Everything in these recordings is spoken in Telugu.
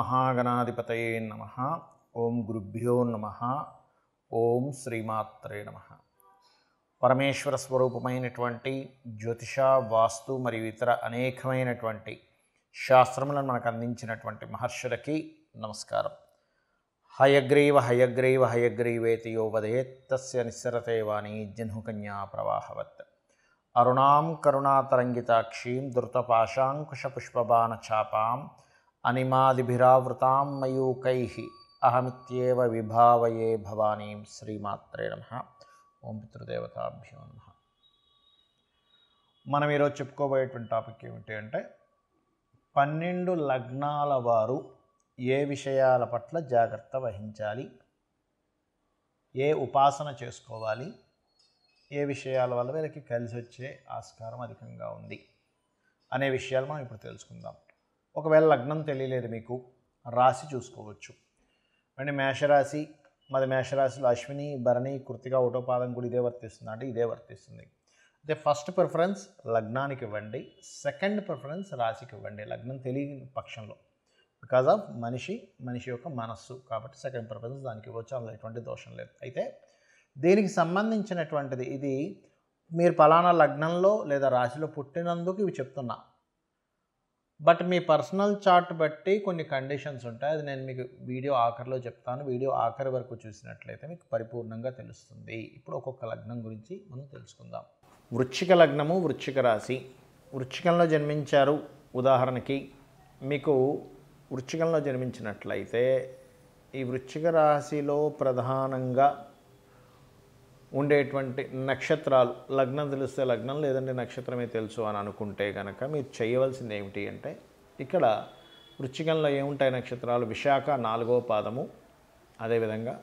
మహాగణాధిపతయే నమః. ఓం గురుభ్యో నమః. ఓం శ్రీమాత్రే నమః. పరమేశ్వర స్వరూపమైనటువంటి జ్యోతిష, వాస్తు మరియు ఇతర అనేకమైనటువంటి శాస్త్రములను మనకు అందించినటువంటి మహర్షులకి నమస్కారం. హయగ్రీవ హయగ్రీవ హయగ్రీవేతి యో వదేత్ తస్య నిస్సరతే వాణి జహ్నుకన్యా ప్రవాహవత్. అరుణాం కరుణాతరంగితాక్షీం ధృతపాశాంకుశపుష్పబాణచాపాం అనిమాదిభిరావృతాం మయూకైః అహమిత్యేవ విభావయే భవానీం. శ్రీమాత్రే నమః. ఓం పితృదేవతాభ్యో నమః. మనం ఈరోజు చెప్పుకోబోయేటువంటి టాపిక్ ఏమిటి అంటే 12 లగ్నాల వారు ఏ విషయాల పట్ల జాగ్రత్త వహించాలి, ఏ ఉపాసన చేసుకోవాలి, ఏ విషయాల వల్ల వీళ్ళకి కలిసి వచ్చే ఆస్కారం అధికంగా ఉంది అనే విషయాలు మనం ఇప్పుడు తెలుసుకుందాం. ఒకవేళ లగ్నం తెలియలేదు మీకు, రాశి చూసుకోవచ్చు. అంటే మేషరాశి, మరి మేషరాశిలో అశ్విని, భరణి, కృత్తిక, ఒకటో పాదం కూడా ఇదే వర్తిస్తుంది అంటే ఇదే వర్తిస్తుంది. అయితే ఫస్ట్ ప్రిఫరెన్స్ లగ్నానికి ఇవ్వండి, సెకండ్ ప్రిఫరెన్స్ రాశికి ఇవ్వండి లగ్నం తెలియని పక్షంలో. బికాజ్ ఆఫ్ మనిషి యొక్క మనస్సు కాబట్టి సెకండ్ ప్రిఫరెన్స్ దానికి ఇవ్వచ్చు, అందులో ఎటువంటి దోషం లేదు. అయితే దీనికి సంబంధించినటువంటిది ఇది మీరు పలానా లగ్నంలో లేదా రాశిలో పుట్టినందుకు ఇవి చెప్తున్నా. బట్ మీ పర్సనల్ చార్ట్ బట్టి కొన్ని కండిషన్స్ ఉంటాయి, అది నేను మీకు వీడియో ఆఖరిలో చెప్తాను. వీడియో ఆఖరి వరకు చూసినట్లయితే మీకు పరిపూర్ణంగా తెలుస్తుంది. ఇప్పుడు ఒక్కొక్క లగ్నం గురించి మనం తెలుసుకుందాం. వృశ్చిక లగ్నము, వృశ్చిక రాశి. వృశ్చికంలో జన్మించారు. ఉదాహరణకి మీకు వృశ్చికంలో జన్మించినట్లయితే ఈ వృశ్చిక రాశిలో ప్రధానంగా ఉండేటువంటి నక్షత్రాలు, లగ్నం తెలిస్తే లగ్నం, లేదంటే నక్షత్రమే తెలుసు అని అనుకుంటే కనుక మీరు చేయవలసింది ఏమిటి అంటే, ఇక్కడ వృశ్చికంలో ఏముంటాయి నక్షత్రాలు? విశాఖ 4వ పాదము, అదేవిధంగా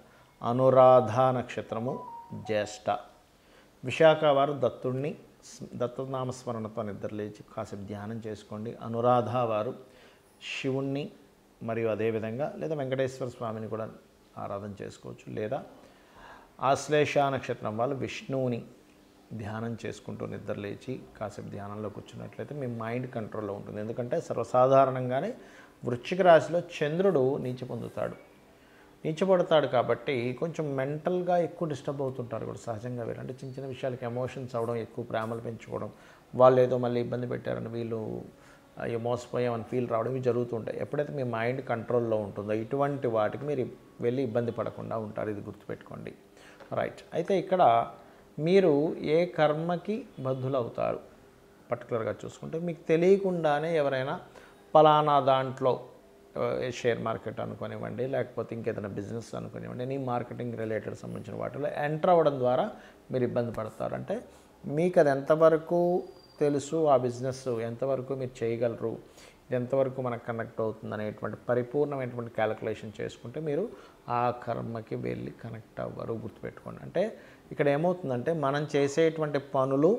అనురాధ నక్షత్రము, జ్యేష్ఠ. విశాఖ వారు దత్తుడిని దత్తనామస్మరణతో నిద్రలేచి కాసేపు ధ్యానం చేసుకోండి. అనురాధ వారు శివుణ్ణి మరియు అదేవిధంగా లేదా వెంకటేశ్వర స్వామిని కూడా ఆరాధన చేసుకోవచ్చు. లేదా ఆశ్లేష నక్షత్రం వాళ్ళు విష్ణువుని ధ్యానం చేసుకుంటూ నిద్రలేచి కాసేపు ధ్యానంలో కూర్చున్నట్లయితే మీ మైండ్ కంట్రోల్లో ఉంటుంది. ఎందుకంటే సర్వసాధారణంగానే వృశ్చిక రాశిలో చంద్రుడు నీచపడతాడు కాబట్టి కొంచెం మెంటల్గా ఎక్కువ డిస్టర్బ్ అవుతుంటారు కూడా సహజంగా. వీళ్ళు అంటే చిన్న చిన్న విషయాలకి ఎమోషన్స్ అవ్వడం, ఎక్కువ ప్రేమలు పెంచుకోవడం, వాళ్ళు ఏదో మళ్ళీ ఇబ్బంది పెట్టారని వీళ్ళు అయ్యో మోసపోయామని ఫీల్ రావడం, ఇవి జరుగుతుంటాయి. ఎప్పుడైతే మీ మైండ్ కంట్రోల్లో ఉంటుందో ఇటువంటి వాటికి మీరు వెళ్ళి ఇబ్బంది పడకుండా ఉంటారు, ఇది గుర్తుపెట్టుకోండి. రైట్. అయితే ఇక్కడ మీరు ఏ కర్మకి బద్ధులవుతారు పర్టికులర్గా చూసుకుంటే, మీకు తెలియకుండానే ఎవరైనా పలానా దాంట్లో షేర్ మార్కెట్ అనుకోనివ్వండి, లేకపోతే ఇంకేదైనా బిజినెస్ అనుకోనివ్వండి, నీ మార్కెటింగ్ రిలేటెడ్ సంబంధించిన వాటిలో ఎంటర్ అవ్వడం ద్వారా మీరు ఇబ్బంది పడతారు. అంటే మీకు అది ఎంతవరకు తెలుసు, ఆ బిజినెస్ ఎంతవరకు మీరు చేయగలరు, ఇది ఎంతవరకు మనకు కనెక్ట్ అవుతుంది అనేటువంటి పరిపూర్ణమైనటువంటి క్యాలిక్యులేషన్ చేసుకుంటే మీరు ఆ కర్మకి వెళ్ళి కనెక్ట్ అవ్వరు, గుర్తుపెట్టుకోండి. అంటే ఇక్కడ ఏమవుతుందంటే మనం చేసేటువంటి పనులు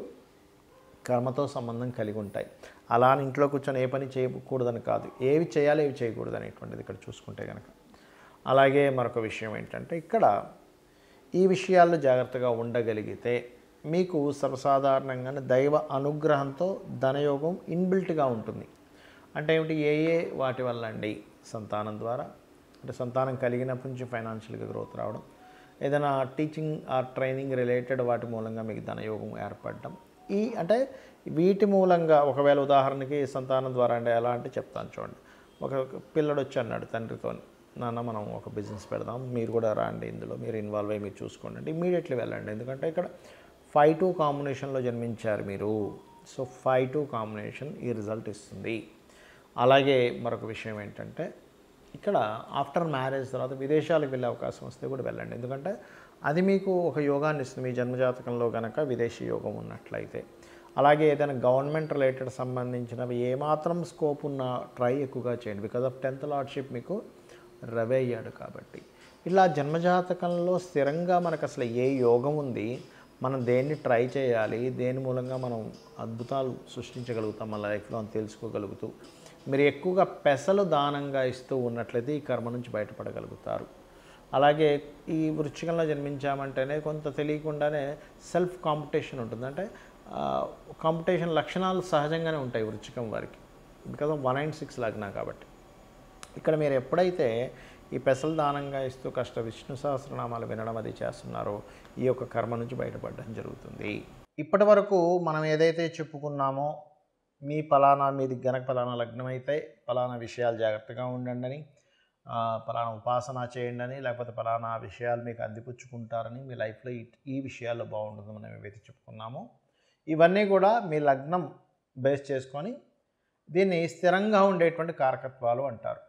కర్మతో సంబంధం కలిగి ఉంటాయి. అలా ఇంట్లో కూర్చొని ఏ పని చేయకూడదని కాదు, ఏవి చేయాలి ఏవి చేయకూడదు అనేటువంటిది ఇక్కడ చూసుకుంటే కనుక. అలాగే మరొక విషయం ఏంటంటే, ఇక్కడ ఈ విషయాల్లో జాగ్రత్తగా ఉండగలిగితే మీకు సర్వసాధారణంగానే దైవ అనుగ్రహంతో ధనయోగం ఇన్బిల్ట్గా ఉంటుంది. అంటే ఏమిటి? వాటి వల్ల అండి సంతానం ద్వారా, అంటే సంతానం కలిగినప్పటి నుంచి ఫైనాన్షియల్గా గ్రోత్ రావడం, ఏదైనా టీచింగ్ ఆర్ ట్రైనింగ్ రిలేటెడ్ వాటి మూలంగా మీకు ధనయోగం ఏర్పడడం. అంటే వీటి మూలంగా ఒకవేళ ఉదాహరణకి సంతానం ద్వారా అంటే ఎలా అంటే చెప్తాను చూడండి. ఒక పిల్లడు వచ్చి అన్నాడు తండ్రితో, నాన్న మనం ఒక బిజినెస్ పెడదాం, మీరు కూడా రాండి, ఇందులో మీరు ఇన్వాల్వ్ అయ్యి మీరు చూసుకోండి అంటే ఇమ్మీడియట్లీ వెళ్ళండి. ఎందుకంటే ఇక్కడ 5-2 కాంబినేషన్లో జన్మించారు మీరు. సో 5-2 కాంబినేషన్ ఈ రిజల్ట్ ఇస్తుంది. అలాగే మరొక విషయం ఏంటంటే, ఇక్కడ ఆఫ్టర్ మ్యారేజ్ తర్వాత విదేశాలకు వెళ్ళే అవకాశం వస్తే కూడా వెళ్ళండి. ఎందుకంటే అది మీకు ఒక యోగాన్ని ఇస్తుంది మీ జన్మజాతకంలో కనుక విదేశీ యోగం ఉన్నట్లయితే. అలాగే ఏదైనా గవర్నమెంట్ రిలేటెడ్ సంబంధించినవి ఏమాత్రం స్కోప్ ఉన్న ట్రై ఎక్కువగా చేయండి. బికాజ్ ఆఫ్ 10th లార్డ్షిప్ మీకు రవి అయ్యాడు కాబట్టి. ఇలా జన్మజాతకంలో స్థిరంగా మనకు అసలు ఏ యోగం ఉంది, మనం దేన్ని ట్రై చేయాలి, దేని మూలంగా మనం అద్భుతాలు సృష్టించగలుగుతాం మన లైఫ్లో అని తెలుసుకోగలుగుతూ మీరు ఎక్కువగా పెసలు దానంగా ఇస్తూ ఉన్నట్లయితే ఈ కర్మ నుంచి బయటపడగలుగుతారు. అలాగే ఈ వృశ్చికంలో జన్మించామంటేనే కొంత తెలియకుండానే సెల్ఫ్ కాంపిటీషన్ ఉంటుంది. అంటే కాంపిటీషన్ లక్షణాలు సహజంగానే ఉంటాయి వృశ్చికం వారికి, బికాజ్ ఆఫ్ 1 and 6 లగ్న కాబట్టి. ఇక్కడ మీరు ఎప్పుడైతే ఈ పెసలు దానంగా ఇస్తూ విష్ణు సహస్రనామాలు వినడం అది చేస్తున్నారో ఈ యొక్క కర్మ నుంచి బయటపడడం జరుగుతుంది. ఇప్పటి వరకు మనం ఏదైతే చెప్పుకున్నామో మీది గనక పలానా లగ్నం అయితే పలానా విషయాలు జాగ్రత్తగా ఉండండి, పలానా ఉపాసన చేయండి అని, లేకపోతే పలానా విషయాలు మీకు అందిపుచ్చుకుంటారని, మీ లైఫ్లో ఈ విషయాల్లో బాగుంటుంది మనం ఏవైతే చెప్పుకున్నామో ఇవన్నీ కూడా మీ లగ్నం బేస్ చేసుకొని దీన్ని స్థిరంగా ఉండేటువంటి కారకత్వాలు అంటారు.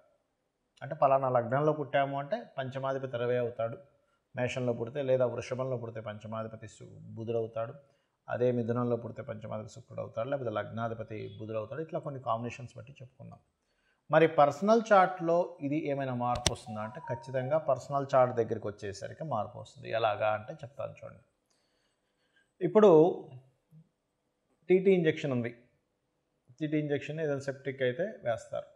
అంటే పలానా లగ్నంలో పుట్టాము అంటే పంచమాధిపతి రవి అవుతాడు, మేషంలో పుడితే, లేదా వృషభంలో పుడితే పంచమాధిపతి బుధుడు అవుతాడు, అదే మిథునంలో పుడితే పంచమాధిపతి శుక్రుడు అవుతాడు, లేకపోతే లగ్నాధిపతి బుధుడు అవుతాడు. ఇట్లా కొన్ని కాంబినేషన్స్ బట్టి చెప్పుకున్నాం. మరి పర్సనల్ చార్ట్లో ఇది ఏమైనా మార్పు వస్తుందా అంటే ఖచ్చితంగా పర్సనల్ చార్ట్ దగ్గరికి వచ్చేసరికి మార్పు వస్తుంది. ఎలాగా అంటే చెప్తాను చూడండి. ఇప్పుడు టీటీ ఇంజెక్షన్ ఉంది. టీటీ ఇంజెక్షన్ ఏదైనా సెప్టిక్ అయితే వేస్తారు.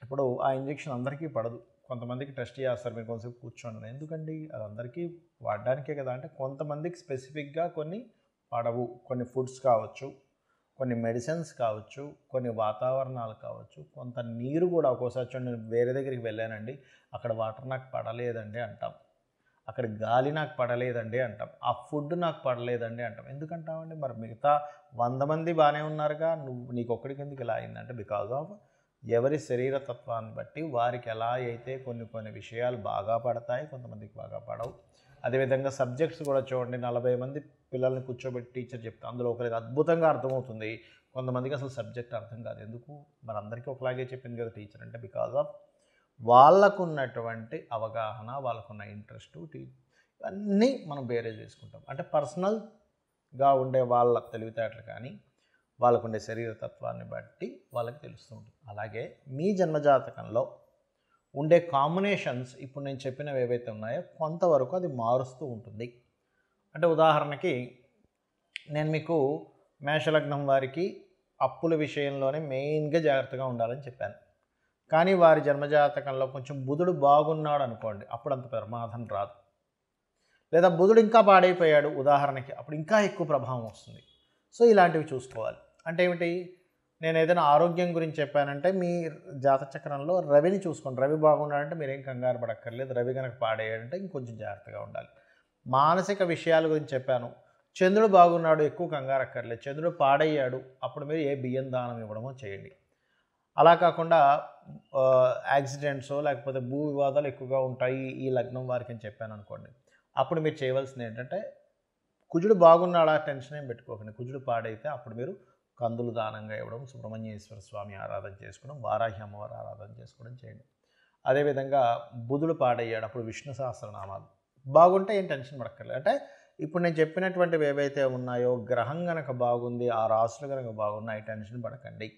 ఇప్పుడు ఆ ఇంజెక్షన్ అందరికీ పడదు, కొంతమందికి టెస్ట్ చేస్తారు, మీరు కొంచెంసేపు కూర్చోండి. ఎందుకండి అది అందరికీ వాడడానికే కదా అంటే కొంతమందికి స్పెసిఫిక్గా కొన్ని పడవు. కొన్ని ఫుడ్స్ కావచ్చు, కొన్ని మెడిసిన్స్ కావచ్చు, కొన్ని వాతావరణాలు కావచ్చు, కొంత నీరు కూడా. ఒక్కోసారి చూడండి, నేను వేరే దగ్గరికి వెళ్ళానండి, అక్కడ వాటర్ నాకు పడలేదండి అంటాం, అక్కడ గాలి నాకు పడలేదండి అంటాం, ఆ ఫుడ్ నాకు పడలేదండి అంటాం. ఎందుకంటామండి? మరి మిగతా 100 మంది బాగానే ఉన్నారుగా, నీకు ఒక్కడికి ఎందుకు ఇలా అయిందంటే బికాజ్ ఆఫ్ ఎవరి శరీర తత్వాన్ని బట్టి వారికి ఎలా అయితే కొన్ని విషయాలు బాగా పడతాయి, కొంతమందికి బాగా పడవు. అదేవిధంగా సబ్జెక్ట్స్ కూడా చూడండి, 40 మంది పిల్లల్ని కూర్చోబెట్టి టీచర్ చెప్తే అందులో ఒకరికి అద్భుతంగా అర్థమవుతుంది, కొంతమందికి అసలు సబ్జెక్ట్ అర్థం కాదు. ఎందుకు? మరి అందరికీ ఒకలాగే చెప్పింది కదా టీచర్ అంటే బికాజ్ ఆఫ్ వాళ్ళకున్నటువంటి అవగాహన, వాళ్ళకున్న ఇంట్రెస్టు, ఇవన్నీ మనం బేరేజ్ చేసుకుంటాం. అంటే పర్సనల్గా ఉండే వాళ్ళ తెలివితేటలు కానీ వాళ్ళకుండే శరీరతత్వాన్ని బట్టి వాళ్ళకి తెలుస్తూ ఉంటుంది. అలాగే మీ జన్మజాతకంలో ఉండే కాంబినేషన్స్ ఇప్పుడు నేను చెప్పినవి ఏవైతే ఉన్నాయో కొంతవరకు అది మారుస్తూ ఉంటుంది. అంటే ఉదాహరణకి నేను మీకు మేషలగ్నం వారికి అప్పుల విషయంలోనే మెయిన్గా జాగ్రత్తగా ఉండాలని చెప్పాను. కానీ వారి జన్మజాతకంలో కొంచెం బుధుడు బాగున్నాడు అనుకోండి, అప్పుడు అంత ప్రమాదం రాదు. లేదా బుధుడు ఇంకా పాడైపోయాడు ఉదాహరణకి, అప్పుడు ఇంకా ఎక్కువ ప్రభావం వస్తుంది. సో ఇలాంటివి చూసుకోవాలి. అంటే ఏమిటి? నేను ఏదైనా ఆరోగ్యం గురించి చెప్పానంటే మీ జాతచక్రంలో రవిని చూసుకోండి. రవి బాగున్నాడంటే మీరేం కంగారు పడక్కర్లేదు. రవి కనుక పాడేయాడంటే ఇంకొంచెం జాగ్రత్తగా ఉండాలి. మానసిక విషయాల గురించి చెప్పాను, చంద్రుడు బాగున్నాడు, ఎక్కువ కంగారు అక్కర్లేదు. చంద్రుడు పాడయ్యాడు, అప్పుడు మీరు బియ్యం దానం ఇవ్వడమో చేయండి. అలా కాకుండా యాక్సిడెంట్స్ లేకపోతే భూ వివాదాలు ఎక్కువగా ఉంటాయి ఈ లగ్నం వారికి అని చెప్పాను అనుకోండి, అప్పుడు మీరు చేయవలసింది ఏంటంటే కుజుడు బాగున్నాడా టెన్షన్ ఏం పెట్టుకోకండి. కుజుడు పాడైతే అప్పుడు మీరు కందులు దానంగా ఇవ్వడం, సుబ్రహ్మణ్యేశ్వర స్వామి ఆరాధన చేసుకోవడం, వారాహి అమ్మవారి ఆరాధన చేసుకోవడం చేయండి. అదేవిధంగా బుధుడు పాడయ్యాడు, అప్పుడు విష్ణు సహస్రనామాలు బాగుంటే ఏం టెన్షన్ పడక్కర్లేదు. అంటే ఇప్పుడు నేను చెప్పినటువంటివి ఏవైతే ఉన్నాయో గ్రహం కనుక బాగుంది, ఆ రాసులు కనుక బాగున్నాయి, టెన్షన్ పడకండి.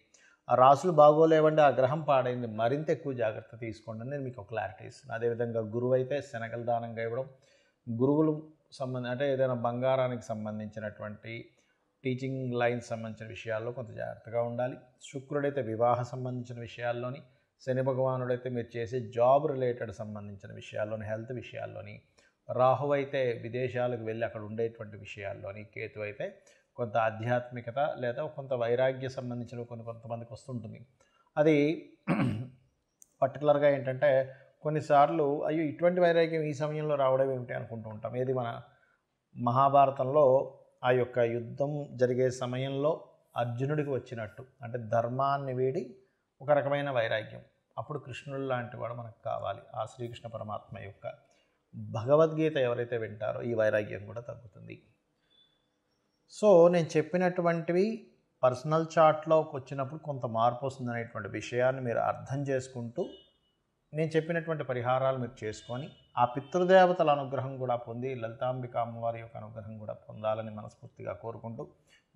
ఆ రాసులు బాగోలేవండి, ఆ గ్రహం పాడైంది, మరింత ఎక్కువ జాగ్రత్త తీసుకోండి అని నేను మీకు ఒక క్లారిటీ ఇస్తున్నాను. అదేవిధంగా గురువు అయితే శనగల దానంగా ఇవ్వడం, గురువులు అంటే ఏదైనా బంగారానికి సంబంధించినటువంటి టీచింగ్ లైన్స్ సంబంధించిన విషయాల్లో కొంత జాగ్రత్తగా ఉండాలి. శుక్రుడైతే వివాహ సంబంధించిన విషయాల్లోని, శని భగవానుడైతే మీరు చేసే జాబ్ రిలేటెడ్ సంబంధించిన విషయాల్లోని, హెల్త్ విషయాల్లోని, రాహు అయితే విదేశాలకు వెళ్ళి అక్కడ ఉండేటువంటి విషయాల్లోని, కేతు అయితే కొంత ఆధ్యాత్మికత లేదా కొంత వైరాగ్య సంబంధించిన కొంతమందికి వస్తుంటుంది. అది పర్టికులర్గా ఏంటంటే కొన్నిసార్లు అయ్యో ఇటువంటి వైరాగ్యం ఈ సమయంలో రావడం ఏమిటి అనుకుంటూ ఉంటాం. ఏది మన మహాభారతంలో ఆ యొక్క యుద్ధం జరిగే సమయంలో అర్జునుడికి వచ్చినట్టు, అంటే ధర్మాన్ని వీడి ఒక రకమైన వైరాగ్యం. అప్పుడు కృష్ణుడు లాంటి వాడు మనకు కావాలి. ఆ శ్రీకృష్ణ పరమాత్మ యొక్క భగవద్గీత ఎవరైతే వింటారో ఈ వైరాగ్యం కూడా తగ్గుతుంది. సో నేను చెప్పినటువంటివి పర్సనల్ చార్ట్లోకి వచ్చినప్పుడు కొంత మార్పు వస్తుంది అనేటువంటి విషయాన్ని మీరు అర్థం చేసుకుంటూ నేను చెప్పినటువంటి పరిహారాలు మీరు చేసుకొని ఆ పితృదేవతల అనుగ్రహం కూడా పొంది లలితాంబిక అమ్మవారి యొక్క అనుగ్రహం కూడా పొందాలని మనస్ఫూర్తిగా కోరుకుంటూ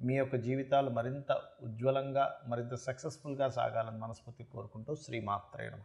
మీ యొక్క జీవితాలు మరింత ఉజ్వలంగా మరింత సక్సెస్ఫుల్గా సాగాలని మనస్ఫూర్తిగా కోరుకుంటూ శ్రీమాత్రే నమః.